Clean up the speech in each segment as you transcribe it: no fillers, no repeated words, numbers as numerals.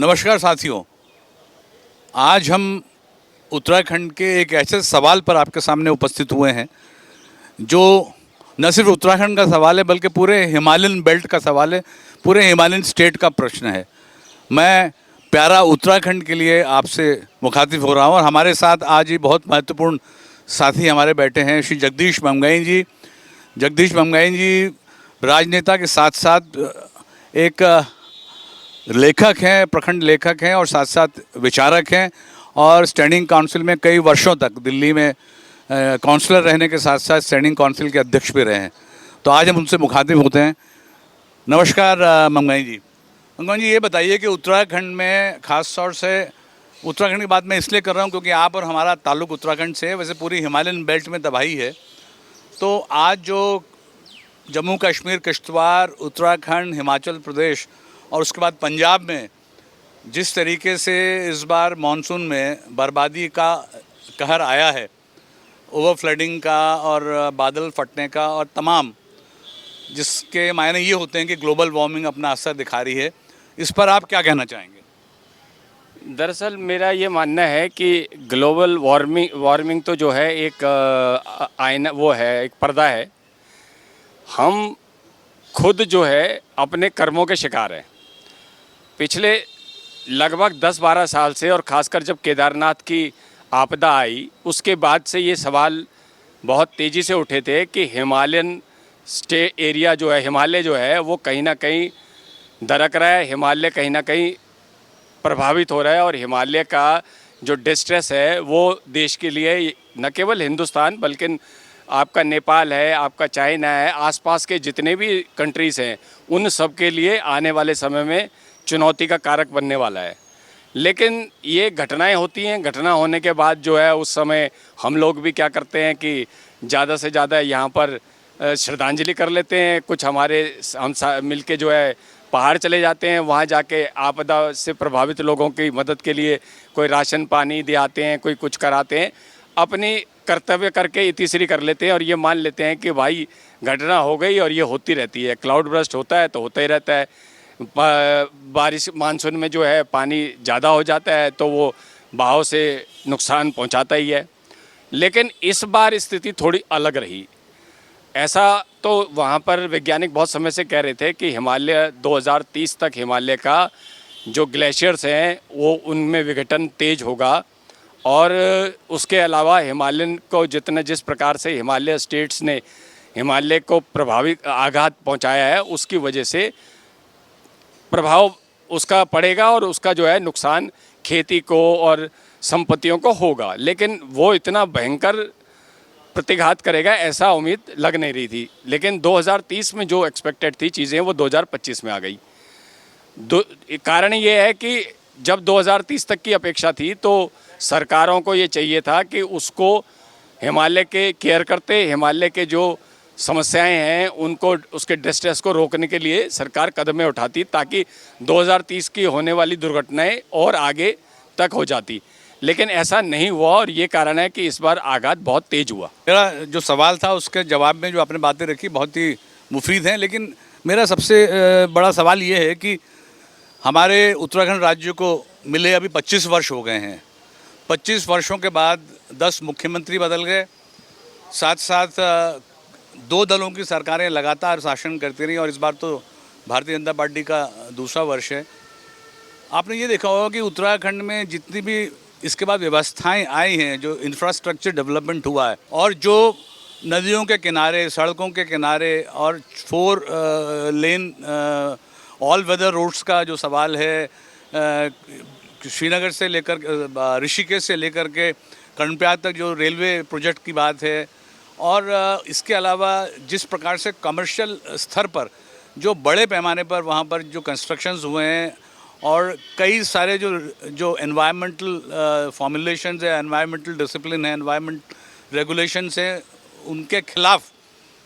नमस्कार साथियों। आज हम उत्तराखंड के एक ऐसे सवाल पर आपके सामने उपस्थित हुए हैं जो न सिर्फ उत्तराखंड का सवाल है बल्कि पूरे हिमालयन बेल्ट का सवाल है, पूरे हिमालयन स्टेट का प्रश्न है। मैं प्यारा उत्तराखंड के लिए आपसे मुखातिब हो रहा हूँ और हमारे साथ आज ही बहुत महत्वपूर्ण साथी हमारे बैठे हैं श्री जगदीश बमगाई जी। जगदीश बमगाई जी राजनेता के साथ साथ एक लेखक हैं, प्रखंड लेखक हैं और साथ साथ विचारक हैं और स्टैंडिंग काउंसिल में कई वर्षों तक दिल्ली में काउंसलर रहने के साथ साथ स्टैंडिंग काउंसिल के अध्यक्ष भी रहे हैं। तो आज हम उनसे मुखातिब होते हैं। नमस्कार मंगाई जी। मंगाई जी, ये बताइए कि उत्तराखंड में ख़ास तौर से उत्तराखंड की बात मैं इसलिए कर रहा हूँ क्योंकि आप और हमारा ताल्लुक़ उत्तराखंड से है। वैसे पूरी हिमालयन बेल्ट में तबाही है, तो आज जो जम्मू कश्मीर, किश्तवाड़, उत्तराखंड, हिमाचल प्रदेश और उसके बाद पंजाब में जिस तरीके से इस बार मानसून में बर्बादी का कहर आया है, ओवर फ्लडिंग का और बादल फटने का और तमाम, जिसके मायने ये होते हैं कि ग्लोबल वार्मिंग अपना असर दिखा रही है, इस पर आप क्या कहना चाहेंगे? दरअसल मेरा ये मानना है कि ग्लोबल वार्मिंग तो जो है एक आईना, वो है एक पर्दा है। हम खुद जो है अपने कर्मों के शिकार हैं। पिछले लगभग 10-12 साल से, और ख़ासकर जब केदारनाथ की आपदा आई उसके बाद से ये सवाल बहुत तेज़ी से उठे थे कि हिमालयन एरिया जो है, हिमालय जो है वो कहीं ना कहीं दरक रहा है, हिमालय कहीं ना कहीं प्रभावित हो रहा है और हिमालय का जो डिस्ट्रेस है वो देश के लिए, न केवल हिंदुस्तान बल्कि आपका नेपाल है, आपका चाइना है, आसपास के जितने भी कंट्रीज़ हैं उन सब के लिए आने वाले समय में चुनौती का कारक बनने वाला है। लेकिन ये घटनाएं होती हैं, घटना होने के बाद जो है उस समय हम लोग भी क्या करते हैं कि ज़्यादा से ज़्यादा यहाँ पर श्रद्धांजलि कर लेते हैं। कुछ हमारे हम मिल के जो है पहाड़ चले जाते हैं, वहाँ जाके आपदा से प्रभावित लोगों की मदद के लिए कोई राशन पानी दे आते हैं, कोई कुछ कराते हैं, अपनी कर्तव्य करके इतिश्री कर लेते हैं और ये मान लेते हैं कि भाई घटना हो गई और ये होती रहती है। क्लाउड बर्स्ट होता है तो होता ही रहता है। बारिश मानसून में जो है पानी ज़्यादा हो जाता है तो वो बहाव से नुकसान पहुंचाता ही है। लेकिन इस बार स्थिति थोड़ी अलग रही। ऐसा तो वहाँ पर वैज्ञानिक बहुत समय से कह रहे थे कि हिमालय 2030 तक हिमालय का जो ग्लेशियर्स हैं वो उनमें विघटन तेज होगा और उसके अलावा हिमालयन को जिस प्रकार से हिमालय स्टेट्स ने हिमालय को प्रभावित आघात पहुँचाया है उसकी वजह से प्रभाव उसका पड़ेगा और उसका जो है नुकसान खेती को और संपत्तियों को होगा। लेकिन वो इतना भयंकर प्रतिघात करेगा ऐसा उम्मीद लग नहीं रही थी। लेकिन 2030 में जो एक्सपेक्टेड थी चीज़ें वो 2025 में आ गई। कारण ये है कि जब 2030 तक की अपेक्षा थी तो सरकारों को ये चाहिए था कि उसको हिमालय के केयर करते, हिमालय के जो समस्याएं हैं उनको, उसके डिस्ट्रेस को रोकने के लिए सरकार कदमें उठाती ताकि 2030 की होने वाली दुर्घटनाएं और आगे तक हो जाती। लेकिन ऐसा नहीं हुआ और ये कारण है कि इस बार आघात बहुत तेज हुआ। मेरा जो सवाल था उसके जवाब में जो आपने बातें रखी बहुत ही मुफीद हैं, लेकिन मेरा सबसे बड़ा सवाल ये है कि हमारे उत्तराखंड राज्य को मिले अभी 25 वर्ष हो गए हैं। 25 वर्षों के बाद 10 मुख्यमंत्री बदल गए, साथ साथ 2 दलों की सरकारें लगातार शासन करती रही और इस बार तो भारतीय जनता पार्टी का दूसरा वर्ष है। आपने ये देखा होगा कि उत्तराखंड में जितनी भी इसके बाद व्यवस्थाएं आई हैं, जो इंफ्रास्ट्रक्चर डेवलपमेंट हुआ है और जो नदियों के किनारे, सड़कों के किनारे और 4 लेन ऑल वेदर रोड्स का जो सवाल है, श्रीनगर से लेकर ऋषिकेश से लेकर के कर्णप्रयाग तक जो रेलवे प्रोजेक्ट की बात है, और इसके अलावा जिस प्रकार से कमर्शियल स्तर पर जो बड़े पैमाने पर वहाँ पर जो कंस्ट्रक्शंस हुए हैं और कई सारे जो एनवायरमेंटल फॉर्मुलेशंस है, एनवायरमेंटल डिसिप्लिन है, एनवायरमेंट रेगुलेशंस हैं, उनके खिलाफ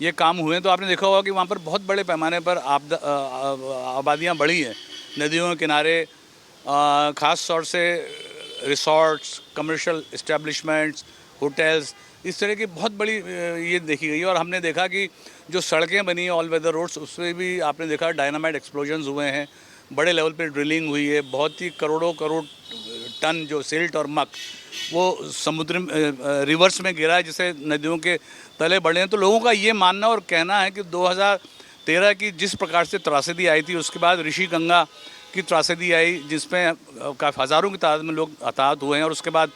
ये काम हुए हैं, तो आपने देखा होगा कि वहाँ पर बहुत बड़े पैमाने पर आबादियाँ बढ़ी हैं नदियों के किनारे। ख़ास तौर से रिसोर्ट्स, कमर्शियल इस्टेब्लिशमेंट्स, होटल्स, इस तरह की बहुत बड़ी ये देखी गई। और हमने देखा कि जो सड़कें बनी ऑल वेदर रोड्स, उसमें भी आपने देखा डायनामाइट एक्सप्लोजन्स हुए हैं, बड़े लेवल पे ड्रिलिंग हुई है, बहुत ही करोड़ों करोड़ टन जो सिल्ट और मक वो समुद्र रिवर्स में गिरा है, जिससे नदियों के तले बढ़े हैं। तो लोगों का ये मानना और कहना है कि 2013 की जिस प्रकार से त्रासदी आई थी, उसके बाद ऋषि गंगा की त्रासदी आई, जिसमें काफ़ी हज़ारों की तादाद में लोग हताहत हुए हैं, और उसके बाद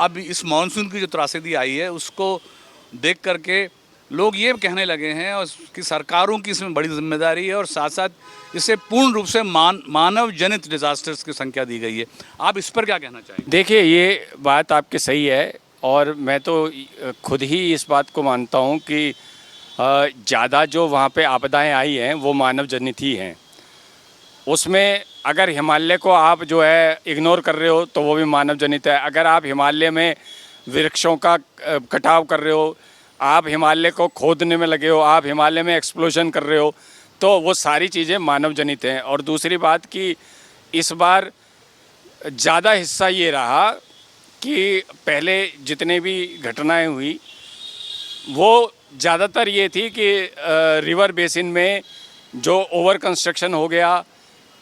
अब इस मानसून की जो त्रासदी आई है उसको देख करके लोग ये कहने लगे हैं और कि सरकारों की इसमें बड़ी जिम्मेदारी है, और साथ साथ इसे पूर्ण रूप से मानव जनित डिजास्टर्स की संख्या दी गई है। आप इस पर क्या कहना चाहेंगे? देखिए, ये बात आपकी सही है, और मैं तो खुद ही इस बात को मानता हूँ कि ज़्यादा जो वहाँ पे आपदाएं आई हैं वो मानव जनित ही हैं। उसमें अगर हिमालय को आप जो है इग्नोर कर रहे हो तो वो भी मानव जनित है। अगर आप हिमालय में वृक्षों का कटाव कर रहे हो, आप हिमालय को खोदने में लगे हो, आप हिमालय में एक्सप्लोजन कर रहे हो, तो वो सारी चीज़ें मानव जनित हैं। और दूसरी बात कि इस बार ज़्यादा हिस्सा ये रहा कि पहले जितने भी घटनाएं हुई वो ज़्यादातर ये थी कि रिवर बेसिन में जो ओवर कंस्ट्रक्शन हो गया,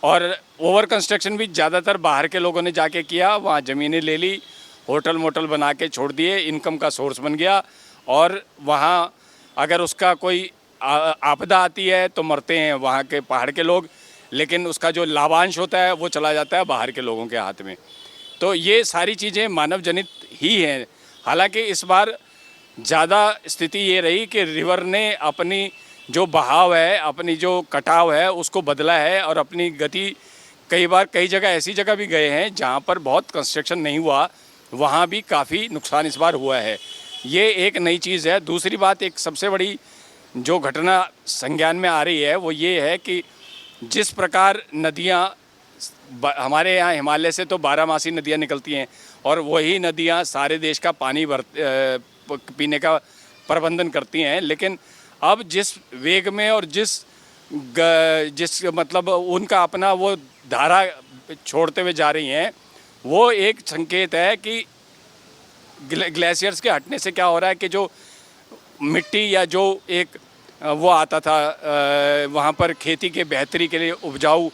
और ओवर कंस्ट्रक्शन भी ज़्यादातर बाहर के लोगों ने जाके किया, वहाँ ज़मीनें ले ली, होटल मोटल बना के छोड़ दिए, इनकम का सोर्स बन गया, और वहाँ अगर उसका कोई आपदा आती है तो मरते हैं वहाँ के पहाड़ के लोग, लेकिन उसका जो लाभांश होता है वो चला जाता है बाहर के लोगों के हाथ में। तो ये सारी चीज़ें मानव जनित ही हैं। हालांकि इस बार ज़्यादा स्थिति ये रही कि रिवर ने अपनी जो बहाव है, अपनी जो कटाव है, उसको बदला है, और अपनी गति कई बार कई जगह ऐसी जगह भी गए हैं जहाँ पर बहुत कंस्ट्रक्शन नहीं हुआ, वहाँ भी काफ़ी नुकसान इस बार हुआ है। ये एक नई चीज़ है। दूसरी बात, एक सबसे बड़ी जो घटना संज्ञान में आ रही है वो ये है कि जिस प्रकार नदियाँ हमारे यहाँ हिमालय से तो 12 नदियाँ निकलती हैं, और वही नदियाँ सारे देश का पानी पीने का प्रबंधन करती हैं, लेकिन अब जिस वेग में और जिस मतलब उनका अपना वो धारा छोड़ते हुए जा रही हैं, वो एक संकेत है कि ग्लेशियर्स के हटने से क्या हो रहा है कि जो मिट्टी या जो एक वो आता था वहाँ पर खेती के बेहतरी के लिए उपजाऊ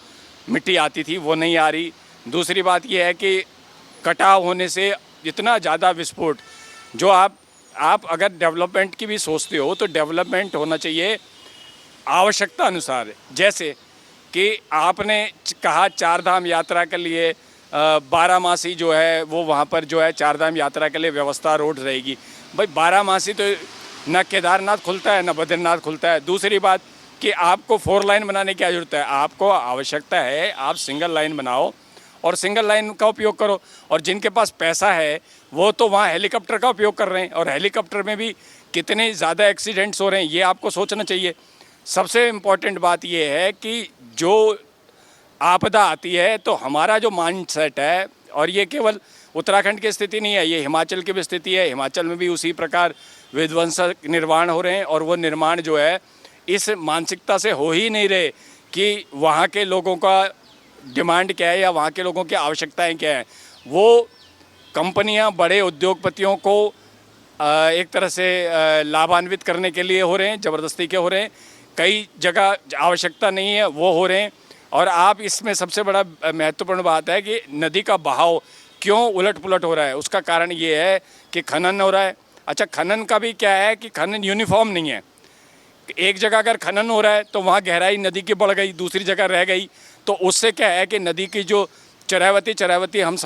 मिट्टी आती थी, वो नहीं आ रही। दूसरी बात ये है कि कटाव होने से इतना ज़्यादा विस्फोट, जो आप अगर डेवलपमेंट की भी सोचते हो तो डेवलपमेंट होना चाहिए आवश्यकता अनुसार। जैसे कि आपने कहा 4 धाम यात्रा के लिए 12 जो है वो वहाँ पर जो है 4 धाम यात्रा के लिए व्यवस्था रोड रहेगी। भाई 12 तो न केदारनाथ खुलता है न बद्रीनाथ खुलता है। दूसरी बात कि आपको 4 लाइन बनाने की क्या ज़रूरत है, आपको आवश्यकता है आप सिंगल लाइन बनाओ और सिंगल लाइन का उपयोग करो। और जिनके पास पैसा है वो तो वहाँ हेलीकॉप्टर का उपयोग कर रहे हैं, और हेलीकॉप्टर में भी कितने ज़्यादा एक्सीडेंट्स हो रहे हैं ये आपको सोचना चाहिए। सबसे इम्पॉर्टेंट बात ये है कि जो आपदा आती है तो हमारा जो माइंडसेट है, और ये केवल उत्तराखंड की स्थिति नहीं है, ये हिमाचल की भी स्थिति है। हिमाचल में भी उसी प्रकार विध्वंसक निर्माण हो रहे हैं, और वो निर्माण जो है इस मानसिकता से हो ही नहीं रहे कि वहाँ के लोगों का डिमांड क्या है या वहाँ के लोगों की आवश्यकताएं क्या हैं। वो कंपनियां बड़े उद्योगपतियों को एक तरह से लाभान्वित करने के लिए हो रहे हैं, ज़बरदस्ती के हो रहे हैं। कई जगह आवश्यकता नहीं है वो हो रहे हैं। और आप इसमें सबसे बड़ा महत्वपूर्ण बात है कि नदी का बहाव क्यों उलट पुलट हो रहा है, उसका कारण ये है कि खनन हो रहा है। अच्छा, खनन का भी क्या है कि खनन यूनिफॉर्म नहीं है। एक जगह अगर खनन हो रहा है तो वहाँ गहराई नदी की बढ़ गई, दूसरी जगह रह गई, तो उससे क्या है कि नदी की जो चरावती हम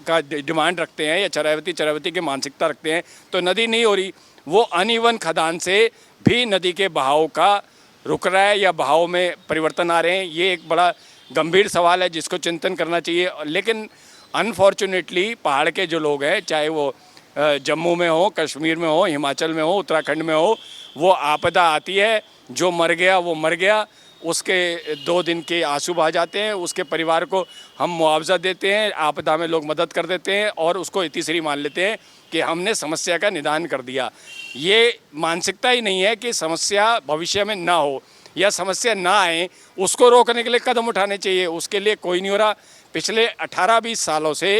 का डिमांड रखते हैं या चरावती की मानसिकता रखते हैं, तो नदी नहीं हो रही। वो अनइवन खदान से भी नदी के बहाव का रुक रहा है या बहाव में परिवर्तन आ रहे हैं। ये एक बड़ा गंभीर सवाल है जिसको चिंतन करना चाहिए। लेकिन अनफॉर्चुनेटली पहाड़ के जो लोग हैं, चाहे वो जम्मू में हो, कश्मीर में हो, हिमाचल में हो, उत्तराखंड में हो, वो आपदा आती है, जो मर गया वो मर गया, उसके 2 दिन के आंसू बहा जाते हैं, उसके परिवार को हम मुआवजा देते हैं, आपदा में लोग मदद कर देते हैं और उसको इतिश्री मान लेते हैं कि हमने समस्या का निदान कर दिया। ये मानसिकता ही नहीं है कि समस्या भविष्य में ना हो या समस्या ना आए, उसको रोकने के लिए कदम उठाने चाहिए। उसके लिए कोई नहीं हो रहा। पिछले 18-20 सालों से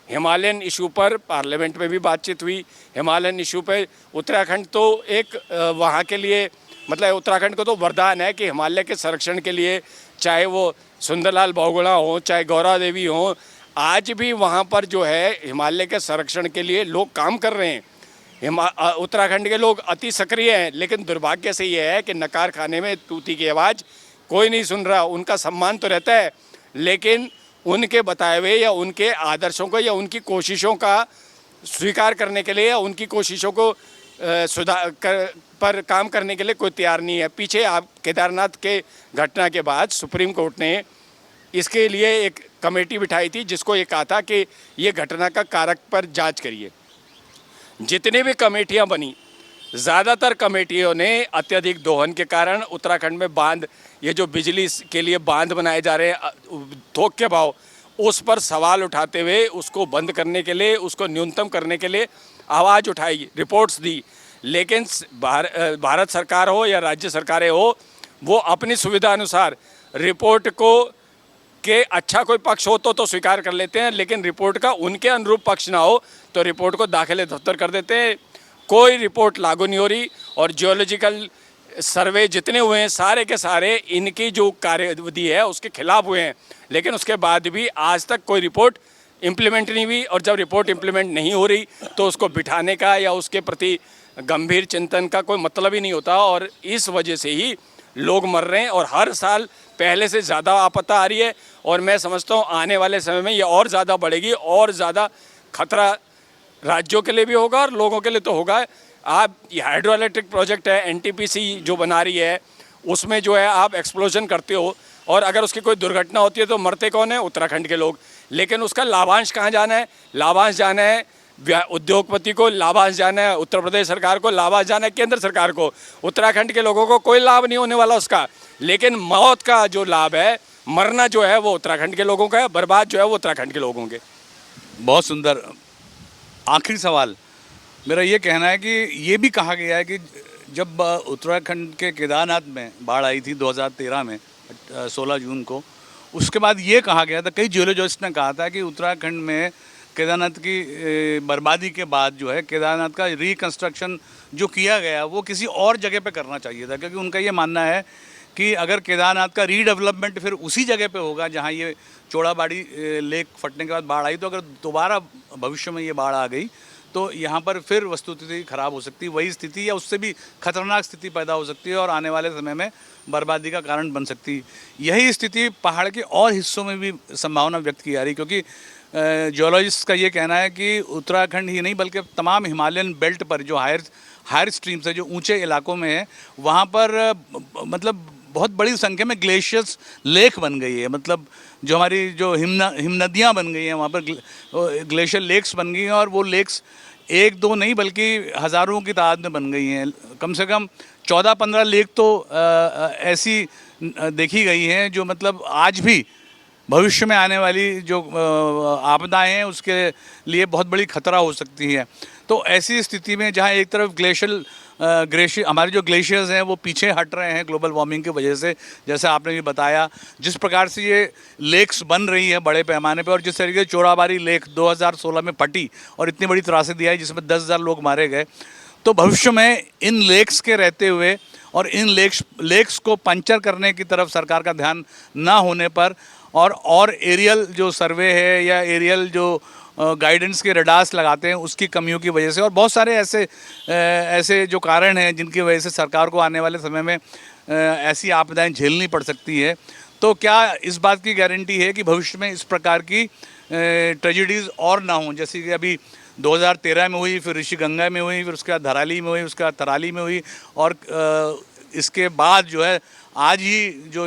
हिमालयन इशू पर पार्लियामेंट में भी बातचीत हुई। हिमालयन इशू पर उत्तराखंड तो एक वहाँ के लिए मतलब उत्तराखंड को तो वरदान है कि हिमालय के संरक्षण के लिए चाहे वो सुंदरलाल बहुगुणा हो, चाहे गौरा देवी हो, आज भी वहाँ पर जो है हिमालय के संरक्षण के लिए लोग काम कर रहे हैं। उत्तराखंड के लोग अति सक्रिय हैं, लेकिन दुर्भाग्य से ये है कि नकार खाने में तूती की आवाज़ कोई नहीं सुन रहा। उनका सम्मान तो रहता है, लेकिन उनके बताए हुए या उनके आदर्शों को या उनकी कोशिशों का स्वीकार करने के लिए या उनकी कोशिशों को पर काम करने के लिए कोई तैयार नहीं है। पीछे आप केदारनाथ के घटना के बाद सुप्रीम कोर्ट ने इसके लिए एक कमेटी बिठाई थी, जिसको ये कहा था कि ये घटना का कारक पर जांच करिए। जितनी भी कमेटियां बनी, ज़्यादातर कमेटियों ने अत्यधिक दोहन के कारण उत्तराखंड में बांध, ये जो बिजली के लिए बांध बनाए जा रहे हैं थोक के भाव, उस पर सवाल उठाते हुए उसको बंद करने के लिए, उसको न्यूनतम करने के लिए आवाज़ उठाई, रिपोर्ट्स दी। लेकिन भारत सरकार हो या राज्य सरकारें हो, वो अपनी सुविधा अनुसार रिपोर्ट को के अच्छा कोई पक्ष हो तो स्वीकार कर लेते हैं, लेकिन रिपोर्ट का उनके अनुरूप पक्ष ना हो तो रिपोर्ट को दाखिले दफ्तर कर देते हैं। कोई रिपोर्ट लागू नहीं हो रही। और जियोलॉजिकल सर्वे जितने हुए हैं सारे के सारे इनकी जो कार्यविधि है उसके खिलाफ हुए हैं, लेकिन उसके बाद भी आज तक कोई रिपोर्ट इम्प्लीमेंट नहीं हुई। और जब रिपोर्ट इम्प्लीमेंट नहीं हो रही तो उसको बिठाने का या उसके प्रति गंभीर चिंतन का कोई मतलब ही नहीं होता। और इस वजह से ही लोग मर रहे हैं और हर साल पहले से ज़्यादा आपदा आ रही है। और मैं समझता हूँ आने वाले समय में ये और ज़्यादा बढ़ेगी और ज़्यादा खतरा राज्यों के लिए भी होगा और लोगों के लिए तो होगा। आप ये हाइड्रो इलेक्ट्रिक प्रोजेक्ट है, एनटीपीसी जो बना रही है, उसमें जो है आप एक्सप्लोजन करते हो और अगर उसकी कोई दुर्घटना होती है तो मरते कौन है? उत्तराखंड के लोग। लेकिन उसका लाभांश कहाँ जाना है? लाभांश जाना है उद्योगपति को, लाभांश जाना है उत्तर प्रदेश सरकार को, लाभांश जाना है केंद्र सरकार को। उत्तराखंड के लोगों को कोई लाभ नहीं होने वाला उसका। लेकिन मौत का जो लाभ है, मरना जो है वो उत्तराखंड के लोगों का है, बर्बाद जो है वो उत्तराखंड के लोगों के। बहुत सुंदर। आखिरी सवाल मेरा ये कहना है कि ये भी कहा गया है कि जब उत्तराखंड के केदारनाथ में बाढ़ आई थी 2013 में 16 जून को, उसके बाद ये कहा गया था, कई जियोलॉजिस्ट ने कहा था कि उत्तराखंड में केदारनाथ की बर्बादी के बाद जो है केदारनाथ का रिकंस्ट्रक्शन जो किया गया वो किसी और जगह पे करना चाहिए था, क्योंकि उनका ये मानना है कि अगर केदारनाथ का रीडेवलपमेंट फिर उसी जगह पे होगा जहाँ ये चौड़ाबाड़ी लेक फटने के बाद बाढ़ आई, तो अगर दोबारा भविष्य में ये बाढ़ आ गई तो यहाँ पर फिर वस्तुस्थिति खराब हो सकती है, वही स्थिति या उससे भी खतरनाक स्थिति पैदा हो सकती है और आने वाले समय में बर्बादी का कारण बन सकती है। यही स्थिति पहाड़ के और हिस्सों में भी संभावना व्यक्त की जा रही, क्योंकि जियोलॉजिस्ट का ये कहना है कि उत्तराखंड ही नहीं बल्कि तमाम हिमालयन बेल्ट पर जो हायर स्ट्रीम्स है, जो ऊंचे इलाकों में है, वहाँ पर मतलब बहुत बड़ी संख्या में ग्लेशियर्स लेक बन गई है। मतलब जो हमारी जो हिम नदियाँ बन गई हैं, वहाँ पर ग्लेशियर लेक्स बन गई हैं और वो लेक्स एक दो नहीं बल्कि हज़ारों की तादाद में बन गई हैं। कम से कम 14-15 लेक तो ऐसी देखी गई हैं जो मतलब आज भी भविष्य में आने वाली जो आपदाएं हैं उसके लिए बहुत बड़ी खतरा हो सकती है। तो ऐसी स्थिति में जहाँ एक तरफ ग्लेशियर हमारे जो ग्लेशियर्स हैं वो पीछे हट रहे हैं ग्लोबल वार्मिंग की वजह से, जैसे आपने भी बताया, जिस प्रकार से ये लेक्स बन रही है बड़े पैमाने पे और जिस तरीके से चौड़ाबाड़ी लेक 2016 में फटी और इतनी बड़ी त्रासदी आई जिसमें 10,000 लोग मारे गए, तो भविष्य में इन लेक्स के रहते हुए और इन लेक्स को पंचर करने की तरफ सरकार का ध्यान ना होने पर और एरियल जो सर्वे है या एरियल जो गाइडेंस के रडार्स लगाते हैं उसकी कमियों की वजह से और बहुत सारे ऐसे जो कारण हैं जिनकी वजह से सरकार को आने वाले समय में ऐसी आपदाएं झेलनी पड़ सकती है। तो क्या इस बात की गारंटी है कि भविष्य में इस प्रकार की ट्रेजिडीज़ और ना हों, जैसे कि अभी 2013 में हुई, फिर ऋषिगंगा में हुई, फिर उसके बाद धराली में हुई, उसके बाद थराली में हुई और इसके बाद जो है आज ही जो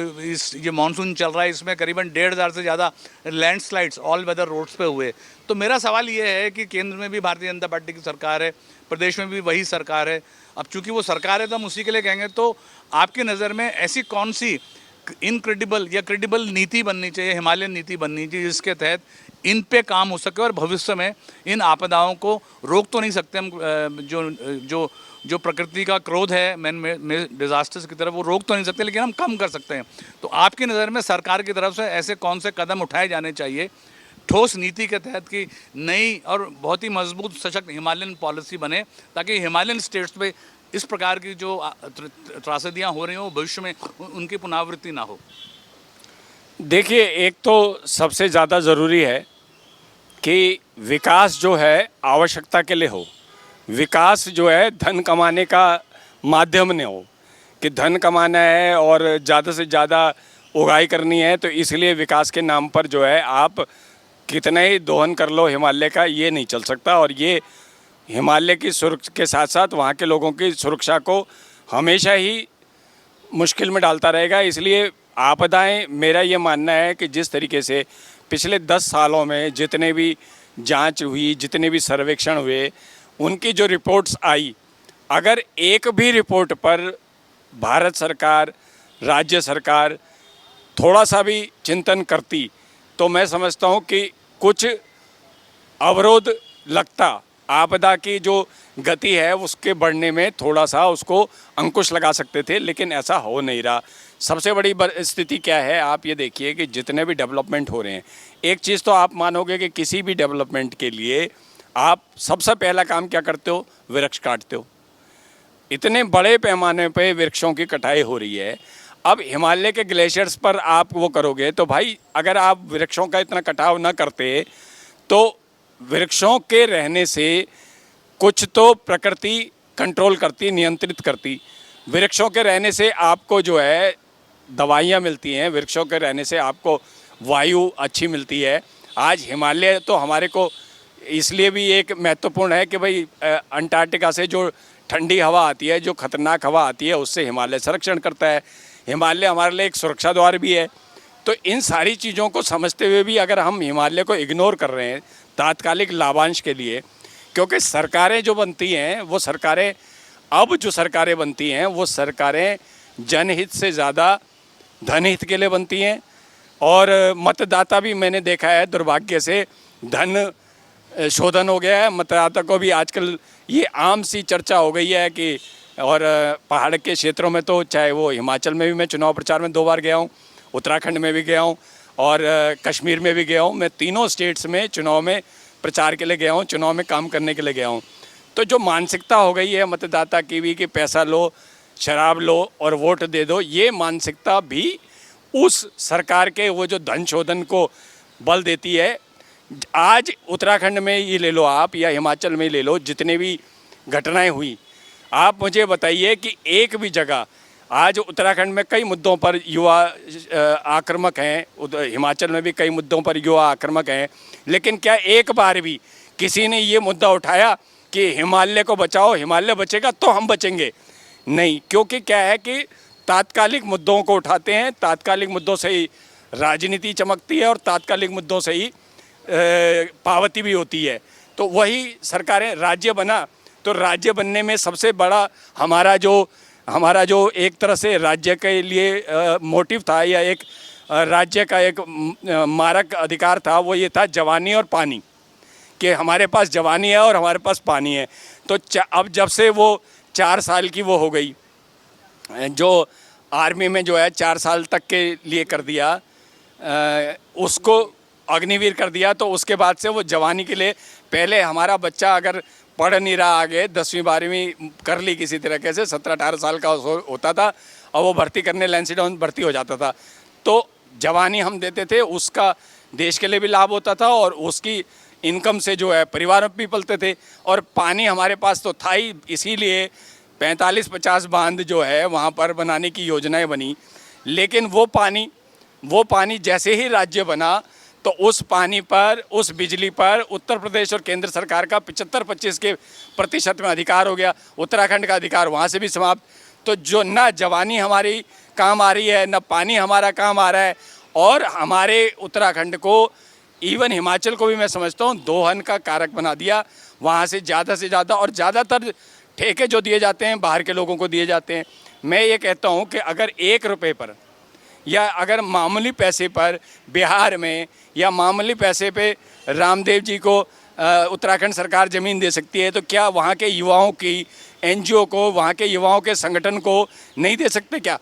ये मानसून चल रहा है इसमें करीबन 1,500 से ज़्यादा लैंडस्लाइड्स ऑल वेदर रोड्स पे हुए। तो मेरा सवाल ये है कि केंद्र में भी भारतीय जनता पार्टी की सरकार है, प्रदेश में भी वही सरकार है। अब चूंकि वो सरकार है तो हम उसी के लिए कहेंगे, तो आपकी नज़र में ऐसी कौन सी इनक्रेडिबल या क्रेडिबल नीति बननी चाहिए, हिमालयन नीति बननी चाहिए जिसके तहत इन पे काम हो सके और भविष्य में इन आपदाओं को रोक तो नहीं सकते हम, जो प्रकृति का क्रोध है मैन डिजास्टर्स की तरफ वो रोक तो नहीं सकते, लेकिन हम कम कर सकते हैं। तो आपकी नज़र में सरकार की तरफ से ऐसे कौन से कदम उठाए जाने चाहिए ठोस नीति के तहत कि नई और बहुत ही मजबूत सशक्त हिमालयन पॉलिसी बने, ताकि हिमालयन स्टेट्स पे इस प्रकार की जो त्रासदियाँ हो रही हों भविष्य में उनकी पुनरावृत्ति ना हो? देखिए, एक तो सबसे ज़्यादा ज़रूरी है कि विकास जो है आवश्यकता के लिए हो। विकास जो है धन कमाने का माध्यम नहीं हो कि धन कमाना है और ज़्यादा से ज़्यादा उगाही करनी है, तो इसलिए विकास के नाम पर जो है आप कितना ही दोहन कर लो हिमालय का, ये नहीं चल सकता। और ये हिमालय की सुरक्षा के साथ साथ वहाँ के लोगों की सुरक्षा को हमेशा ही मुश्किल में डालता रहेगा। इसलिए आपदाएं, मेरा ये मानना है कि जिस तरीके से पिछले 10 सालों में जितने भी जांच हुई, जितने भी सर्वेक्षण हुए, उनकी जो रिपोर्ट्स आई, अगर एक भी रिपोर्ट पर भारत सरकार, राज्य सरकार थोड़ा सा भी चिंतन करती, तो मैं समझता हूँ कि कुछ अवरोध लगता, आपदा की जो गति है उसके बढ़ने में थोड़ा सा उसको अंकुश लगा सकते थे, लेकिन ऐसा हो नहीं रहा। सबसे बड़ी स्थिति क्या है, आप ये देखिए कि जितने भी डेवलपमेंट हो रहे हैं, एक चीज़ तो आप मानोगे कि किसी भी डेवलपमेंट के लिए आप सबसे पहला काम क्या करते हो, वृक्ष काटते हो। इतने बड़े पैमाने पे वृक्षों की कटाई हो रही है। अब हिमालय के ग्लेशियर्स पर आप वो करोगे तो भाई, अगर आप वृक्षों का इतना कटाव ना करते तो वृक्षों के रहने से कुछ तो प्रकृति कंट्रोल करती, नियंत्रित करती। वृक्षों के रहने से आपको जो है दवाइयाँ मिलती हैं, वृक्षों के रहने से आपको वायु अच्छी मिलती है। आज हिमालय तो हमारे को इसलिए भी एक महत्वपूर्ण है कि भाई अंटार्कटिका से जो ठंडी हवा आती है, जो खतरनाक हवा आती है, उससे हिमालय संरक्षण करता है। हिमालय हमारे लिए एक सुरक्षा द्वार भी है। तो इन सारी चीज़ों को समझते हुए भी अगर हम हिमालय को इग्नोर कर रहे हैं तात्कालिक लाभांश के लिए, क्योंकि सरकारें जो बनती हैं वो सरकारें, अब जो सरकारें बनती हैं वो सरकारें जनहित से ज़्यादा धनहित के लिए बनती हैं। और मतदाता भी मैंने देखा है दुर्भाग्य से धन शोधन हो गया है। मतदाता को भी आजकल ये आम सी चर्चा हो गई है कि, और पहाड़ के क्षेत्रों में तो, चाहे वो हिमाचल में भी मैं चुनाव प्रचार में 2 बार गया हूँ, उत्तराखंड में भी गया हूँ और कश्मीर में भी गया हूँ। मैं तीनों स्टेट्स में चुनाव में प्रचार के लिए गया हूँ, चुनाव में काम करने के लिए गया हूँ। तो जो मानसिकता हो गई है मतदाता की भी कि पैसा लो, शराब लो और वोट दे दो, ये मानसिकता भी उस सरकार के वो जो धन शोधन को बल देती है। आज उत्तराखंड में ये ले लो आप, या हिमाचल में ले लो, जितने भी घटनाएं हुई, आप मुझे बताइए कि एक भी जगह, आज उत्तराखंड में कई मुद्दों पर युवा आक्रामक हैं, हिमाचल में भी कई मुद्दों पर युवा आक्रामक हैं, लेकिन क्या एक बार भी किसी ने ये मुद्दा उठाया कि हिमालय को बचाओ, हिमालय बचेगा तो हम बचेंगे? नहीं, क्योंकि क्या है कि तात्कालिक मुद्दों को उठाते हैं, तात्कालिक मुद्दों से ही राजनीति चमकती है और तात्कालिक मुद्दों से ही पावती भी होती है। तो वही सरकारें, राज्य बना तो राज्य बनने में सबसे बड़ा हमारा जो एक तरह से राज्य के लिए मोटिव था, या एक राज्य का एक मारक अधिकार था, वो ये था जवानी और पानी, कि हमारे पास जवानी है और हमारे पास पानी है। तो अब जब से वो 4 साल की वो हो गई, जो आर्मी में जो है 4 साल तक के लिए कर दिया, उसको अग्निवीर कर दिया, तो उसके बाद से वो जवानी के लिए, पहले हमारा बच्चा अगर पढ़ नहीं रहा आगे, 10वीं 12वीं कर ली किसी तरीके से, 17-18 साल का होता था और वो भर्ती करने लैंसीडाउन भर्ती हो जाता था। तो जवानी हम देते थे, उसका देश के लिए भी लाभ होता था और उसकी इनकम से जो है परिवार भी पलते थे। और पानी हमारे पास तो था ही, इसीलिए 45-50 बांध जो है वहाँ पर बनाने की योजनाएं बनी। लेकिन वो पानी जैसे ही राज्य बना तो उस पानी पर, उस बिजली पर उत्तर प्रदेश और केंद्र सरकार का 75-25 के प्रतिशत में अधिकार हो गया। उत्तराखंड का अधिकार वहाँ से भी समाप्त। तो जो ना जवानी हमारी काम आ रही है, ना पानी हमारा काम आ रहा है, और हमारे उत्तराखंड को, इवन हिमाचल को भी मैं समझता हूँ दोहन का कारक बना दिया। वहाँ से ज़्यादा और ज़्यादातर ठेके जो दिए जाते हैं बाहर के लोगों को दिए जाते हैं। मैं ये कहता हूँ कि अगर 1 रुपये पर, या अगर मामूली पैसे पर बिहार में, या मामूली पैसे पे रामदेव जी को उत्तराखंड सरकार ज़मीन दे सकती है, तो क्या वहाँ के युवाओं की एनजीओ को, वहाँ के युवाओं के संगठन को नहीं दे सकते क्या?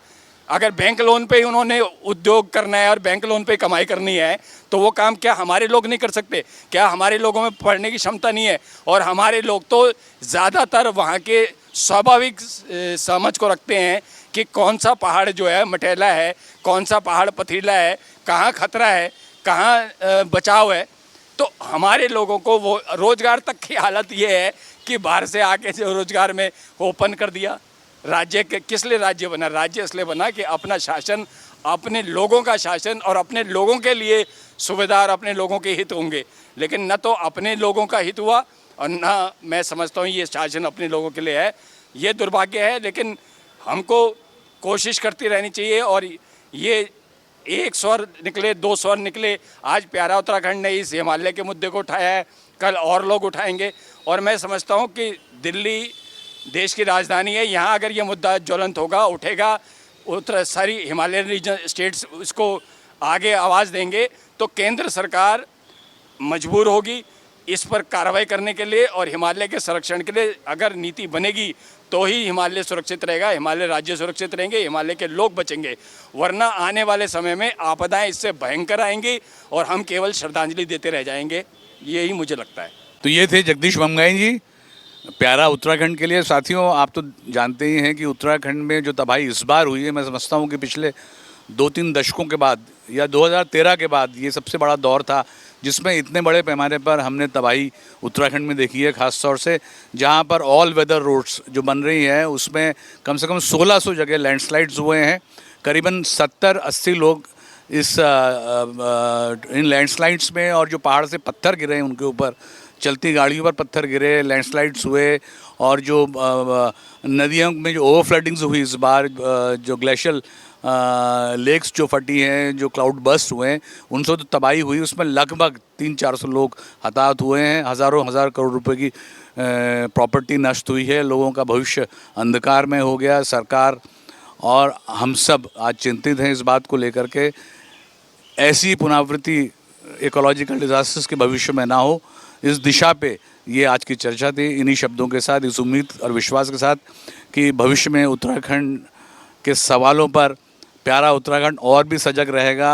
अगर बैंक लोन पे ही उन्होंने उद्योग करना है और बैंक लोन पे कमाई करनी है, तो वो काम क्या हमारे लोग नहीं कर सकते? क्या हमारे लोगों में पढ़ने की क्षमता नहीं है? और हमारे लोग तो ज़्यादातर वहाँ के स्वाभाविक समझ को रखते हैं कि कौन सा पहाड़ जो है मटेला है, कौन सा पहाड़ पथरीला है, कहाँ खतरा है, कहाँ बचाव है। तो हमारे लोगों को वो रोज़गार तक की हालत ये है कि बाहर से आके जो रोज़गार में ओपन कर दिया। राज्य के किस लिए राज्य बना? राज्य इसलिए बना कि अपना शासन, अपने लोगों का शासन और अपने लोगों के लिए सुविधा और अपने लोगों के हित होंगे। लेकिन न तो अपने लोगों का हित हुआ और न मैं समझता हूँ ये शासन अपने लोगों के लिए है। ये दुर्भाग्य है, लेकिन हमको कोशिश करती रहनी चाहिए। और ये एक स्वर निकले, दो स्वर निकले। आज प्यारा उत्तराखंड ने इस हिमालय के मुद्दे को उठाया है, कल और लोग उठाएंगे। और मैं समझता हूँ कि दिल्ली देश की राजधानी है, यहाँ अगर ये मुद्दा ज्वलंत होगा, उठेगा, सारी हिमालयन रीजन स्टेट्स इसको आगे आवाज़ देंगे, तो केंद्र सरकार मजबूर होगी इस पर कार्रवाई करने के लिए। और हिमालय के संरक्षण के लिए अगर नीति बनेगी तो ही हिमालय सुरक्षित रहेगा, हिमालय राज्य सुरक्षित रहेंगे, हिमालय के लोग बचेंगे। वरना आने वाले समय में आपदाएं इससे भयंकर आएंगी और हम केवल श्रद्धांजलि देते रह जाएंगे, यही मुझे लगता है। तो ये थे जगदीश बमगाई जी, प्यारा उत्तराखंड के लिए। साथियों, आप तो जानते ही हैं कि उत्तराखंड में जो तबाही इस बार हुई है, मैं समझता हूँ कि पिछले 2-3 दशकों के बाद या 2013 के बाद ये सबसे बड़ा दौर था जिसमें इतने बड़े पैमाने पर हमने तबाही उत्तराखंड में देखी है। ख़ास तौर से जहाँ पर ऑल वेदर रोड्स जो बन रही हैं उसमें कम से कम 1600 जगह लैंडस्लाइड्स हुए हैं। करीबन 70-80 लोग इस इन लैंडस्लाइड्स में, और जो पहाड़ से पत्थर गिरे हैं उनके ऊपर, चलती गाड़ियों पर पत्थर गिरे, लैंडस्लाइड्स हुए। और जो नदियों में जो ओवर फ्लडिंग्स हुई इस बार, जो ग्लेशियल लेक्स जो फटी हैं, जो क्लाउड बर्स्ट हुए हैं, उनसे तो तबाही हुई। उसमें लगभग 300-400 लोग हताहत हुए हैं। हज़ारों हज़ार करोड़ रुपए की प्रॉपर्टी नष्ट हुई है। लोगों का भविष्य अंधकार में हो गया। सरकार और हम सब आज चिंतित हैं इस बात को लेकर के ऐसी पुनरावृत्ति इकोलॉजिकल डिज़ास्टर्स के भविष्य में ना हो। इस दिशा पे ये आज की चर्चा थी। इन्हीं शब्दों के साथ, इस उम्मीद और विश्वास के साथ कि भविष्य में उत्तराखंड के सवालों पर प्यारा उत्तराखंड और भी सजग रहेगा,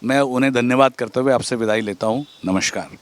मैं उन्हें धन्यवाद करते हुए आपसे विदाई लेता हूँ। नमस्कार।